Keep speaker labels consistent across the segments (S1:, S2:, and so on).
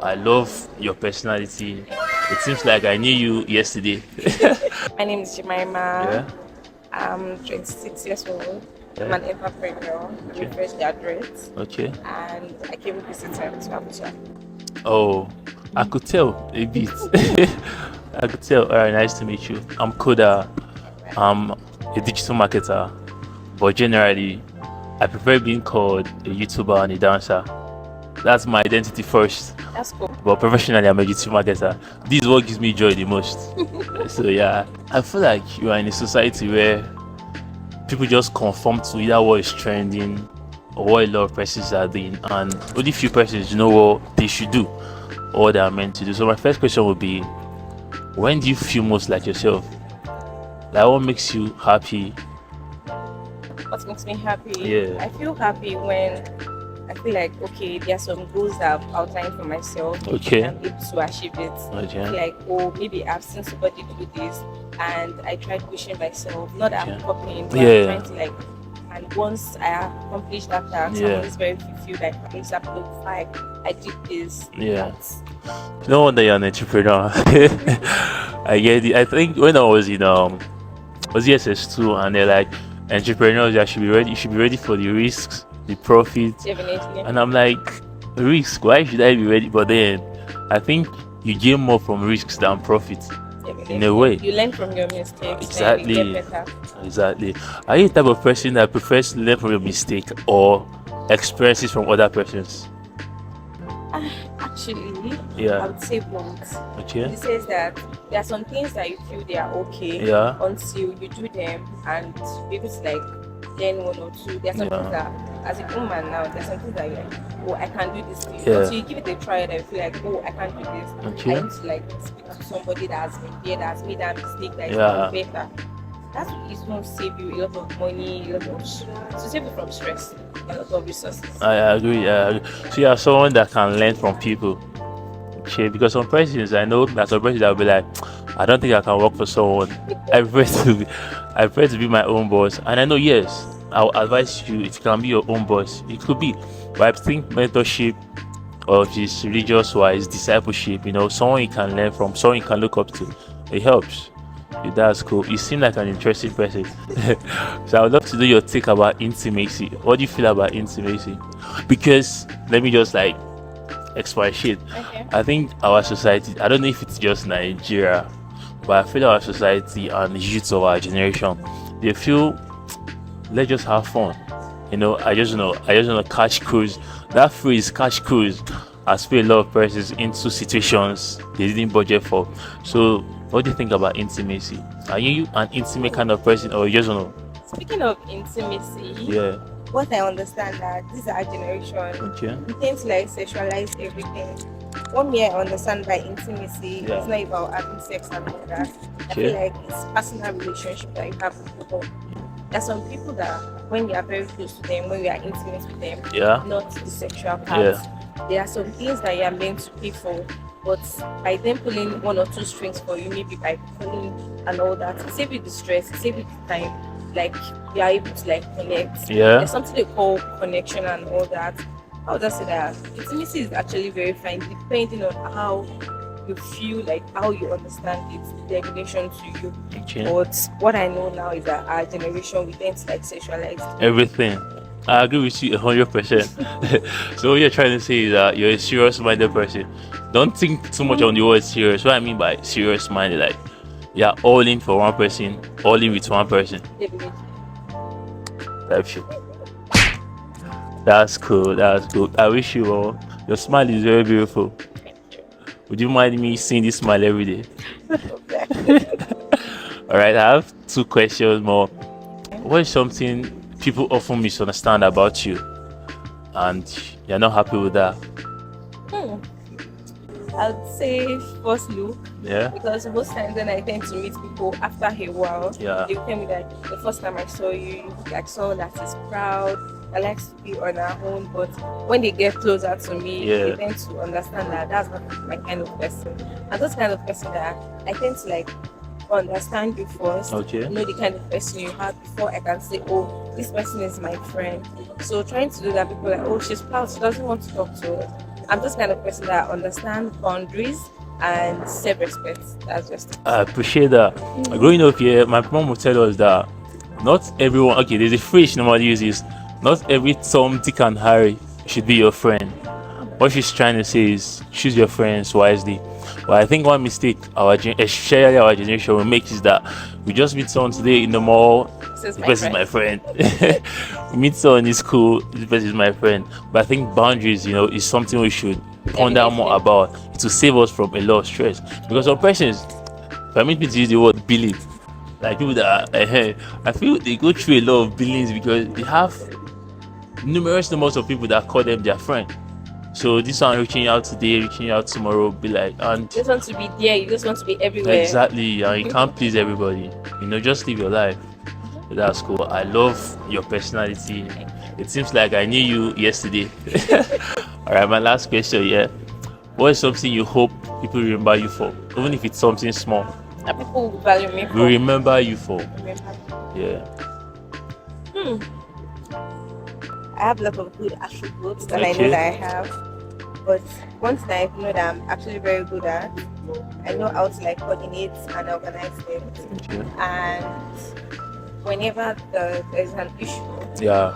S1: I love your personality. It seems like I knew you yesterday.
S2: My name is Jemima.
S1: Yeah.
S2: I'm 26 years old. I'm
S1: Yeah.
S2: an entrepreneur, a
S1: Okay.
S2: fresh graduate,
S1: Okay.
S2: and I came visiting to Abuja.
S1: Oh, I could tell a bit. I could tell. All right, nice to meet you. I'm Koda. I'm a digital marketer, but generally, I prefer being called a YouTuber and a dancer. That's my identity first.
S2: That's cool.
S1: But professionally, I'm a digital marketer. This is what gives me joy the most. So yeah, I feel like you are in a society where people just conform to either what is trending or what a lot of persons are doing, and only few persons know what they should do or what they are meant to do. So my first question would be, when do you feel most like yourself? Like, what makes you happy?
S2: What makes me happy?
S1: Yeah.
S2: I feel happy when I feel like, okay, there are some goals that I've outlined for myself
S1: Okay.
S2: and I'm able to achieve it. I feel
S1: Okay.
S2: like, oh, maybe I've seen somebody do this and I tried pushing myself. Not that I'm
S1: Okay.
S2: copying, but
S1: Yeah.
S2: I'm trying to like. And once I accomplish that task,
S1: Yeah.
S2: someone is very fulfilled. Like, at least I did this.
S1: Yeah.
S2: That's,
S1: No wonder you're an entrepreneur. I get it. I think when I was in was ESS2, and they're like, entrepreneurs, you should be ready. You should be ready for the risks, the profits.
S2: definitely.
S1: And I'm like, risk? Why should I be ready? But then I think you gain more from risks than profit. In a way.
S2: You learn from your mistakes.
S1: Exactly.
S2: Then you get better.
S1: Exactly. Are you the type of person that prefers to learn from your mistake or experiences from other persons?
S2: Actually,
S1: Yeah.
S2: I would say both.
S1: Okay.
S2: It says that there are some things that you feel they are okay
S1: Yeah.
S2: until you do them and be able to like learn one or two. There are some
S1: Yeah.
S2: things that, as a woman now, there are some things that you're like, oh, I can do this thing.
S1: Yeah.
S2: Until you give it a try and you feel like, oh, I can do this.
S1: Okay.
S2: I need to like speak to somebody that has been there, that has made that mistake, that is
S1: Yeah.
S2: done better. That is going to save you a lot of money, a lot of to save you from stress, a lot of resources.
S1: I agree. I agree. So you are someone that can learn from people. Okay, because some persons I know that some persons that will be like, I don't think I can work for someone. I prefer to be my own boss. And I know, yes, I'll advise you, it can be your own boss. It could be. But I think mentorship, or just religious wise discipleship, someone you can learn from, someone you can look up to, it helps. That's cool. You seem like an interesting person. So I would love to know your take about intimacy. What do you feel about intimacy? Because let me just like expatiate.
S2: Okay.
S1: I think our society, I don't know if it's just Nigeria, but I feel our society and the youth of our generation, they feel, let's just have fun. I just want to catch cruise. That phrase, catch cruise, has put a lot of persons into situations they didn't budget for. So what do you think about intimacy? Are you an intimate kind of person, or you just want
S2: Speaking of intimacy,
S1: to? Yeah.
S2: what I understand that this is our generation.
S1: Okay.
S2: We tend to like sexualize everything. What me I understand by intimacy
S1: Yeah.
S2: is not about having sex and all that. I feel like it's personal relationship that you have with people. There are some people that when we are very close to them, when we are intimate with them,
S1: Yeah.
S2: not the sexual part.
S1: Yeah.
S2: There are some things that you are meant to pay for, but by them pulling one or two strings for you, maybe by pulling and all that, it save you the stress, it save you the time. Like you are able to like connect.
S1: Yeah.
S2: There's something they call connection and all that. How would I say that? Intimacy is actually very fine depending on how you feel, like how you understand it, the relation to you.
S1: Okay.
S2: But what I know now is that our generation we tend to like sexualize
S1: Everything. I agree with you 100%. So what you're trying to say is that you're a serious-minded person. Don't think too much on the word serious. What I mean by serious-minded, like you're all in for one person, all in with one person.
S2: Definitely.
S1: That's shit. That's cool. That's good. I wish you all. Your smile is very beautiful. Would you mind me seeing this smile every day? All right. I have two questions more. What is something people often misunderstand about you, and you're not happy with that?
S2: I'd say first look,
S1: Yeah.
S2: because most times when I tend to meet people after a while,
S1: Yeah.
S2: they tell me that the first time I saw you, you look like someone that is proud, that likes to be on her own. But when they get closer to me,
S1: Yeah.
S2: they tend to understand that that's not my kind of person. And those kind of person that I tend to like understand you first,
S1: Okay.
S2: know the kind of person you have before I can say, oh, this person is my friend. So trying to do that, people are like, oh, she's proud, she doesn't want to talk to us. I'm just kind of person that understands boundaries and self-respect. That's just it.
S1: I appreciate that. Growing up here, my mom would tell us that not everyone. Okay, there's a phrase she normally uses. Not every Tom, Dick, and Harry should be your friend. What she's trying to say is choose your friends wisely. But I think one mistake especially our generation will make is that we just meet someone today in the mall.
S2: This is
S1: The
S2: my
S1: person is my friend. We meet someone in school. This person is my friend. But I think boundaries, is something we should ponder more
S2: Definitely.
S1: about. It will save us from a lot of stress. Because some persons, permit me to use the word billing, like people that I feel they go through a lot of billings because they have numerous numbers of people that call them their friend. So this one reaching out today, reaching out tomorrow, be like, and
S2: You just want to be there. You just want to be everywhere.
S1: exactly, and you can't please everybody. Just live your life. That's cool. I love your personality. It seems like I knew you yesterday. All right, my last question. Yeah, what is something you hope people remember you for, even if it's something small?
S2: That people will value me
S1: We
S2: for.
S1: remember you for.
S2: Remember.
S1: Yeah.
S2: I have a lot of good attributes that I know
S1: Okay.
S2: that I have, but one thing I know that I'm actually very good at, I know how to like coordinate and organize things.
S1: Okay.
S2: And whenever there's an issue,
S1: Yeah.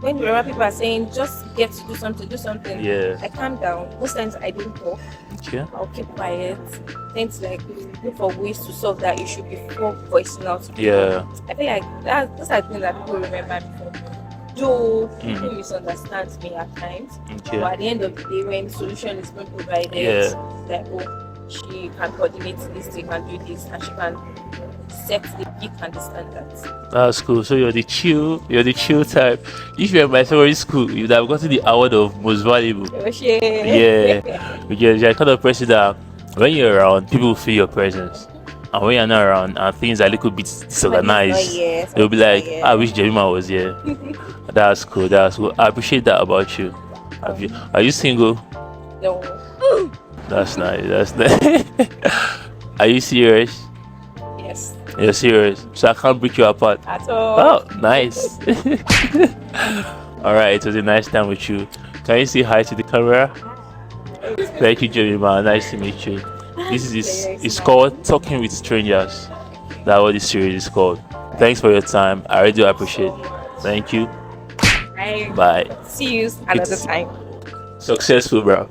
S2: when whenever people are saying just get to do something,
S1: Yeah.
S2: I calm down. Most times I don't talk.
S1: Okay.
S2: I'll keep quiet. Tend to like look for ways to solve that issue before voicing out to people.
S1: Yeah.
S2: I think like those are things that people remember me for. Though people
S1: Mm.
S2: misunderstand me at times,
S1: Okay.
S2: but at the end of the day, when solution is being provided,
S1: Yeah.
S2: like she can coordinate this, she can do this, and she can set the peak and the standards.
S1: That's cool. So you're the chill type. If you're in my secondary school, you'd have gotten the award of most valuable. Yeah. Because you're the kind of person that when you're around, people will feel your presence. And when you're not around and things are a little bit disorganized, they'll be like, I wish Jemima was here. That's cool. That's cool. I appreciate that about you. Are you single?
S2: No.
S1: That's nice. That's nice. Are you serious?
S2: Yes.
S1: You're serious. So I can't break you apart.
S2: At all.
S1: Oh, nice. All right. It was a nice time with you. Can you say hi to the camera? Thank you, Jemima. Nice to meet you. This is it's called Talking with Strangers. That's what this series is called. Thanks for your time. I really do appreciate it. Thank you.
S2: Bye.
S1: Bye.
S2: See you another
S1: It's-
S2: time.
S1: Successful, bro.